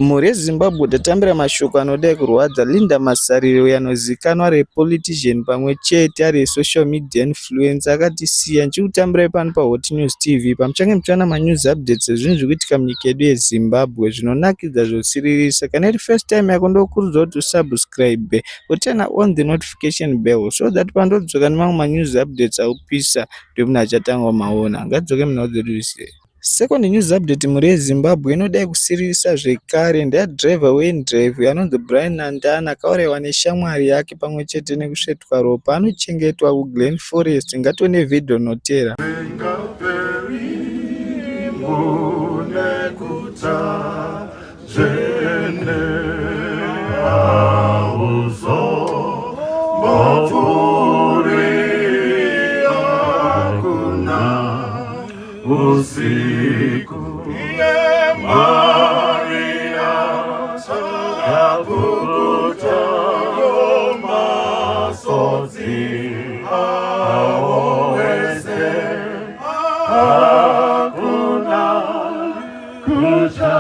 Mhuri Zimbabwe tatambira mashoko anodai kurwadza. Linda Masariro anozikanwa repolitician pamwe chete ari social media influencer akatisiya. Nchikutambirai pano paHot News TV pamuchange muchiwana manews updates ezvinhu zviri kuitika munyika yedu yeZimbabwe zvinonakidza zvotsiririsa. Kana iri first time yako ndokurudzirwa kuti usubscribe uturn on the notification bell so that pandodzoka nemamwe manews updates aupisa ndomunhu achatanga maona. Ngadzoke munhau dzedu ise. Second news update, mhuri yeZimbabwe inodai kusiririsa zvekare ndeyadhiraivha weNdrive anonzi Brian Nandana akaurayiwa neshamwari yake pamwe chete nekusvetwa ropa. Anochengetwa kuGlen Forest. Ngatione vhidhiyo notera. Usiku ya Maria yabukuta masodzi awo wese hakuna kucha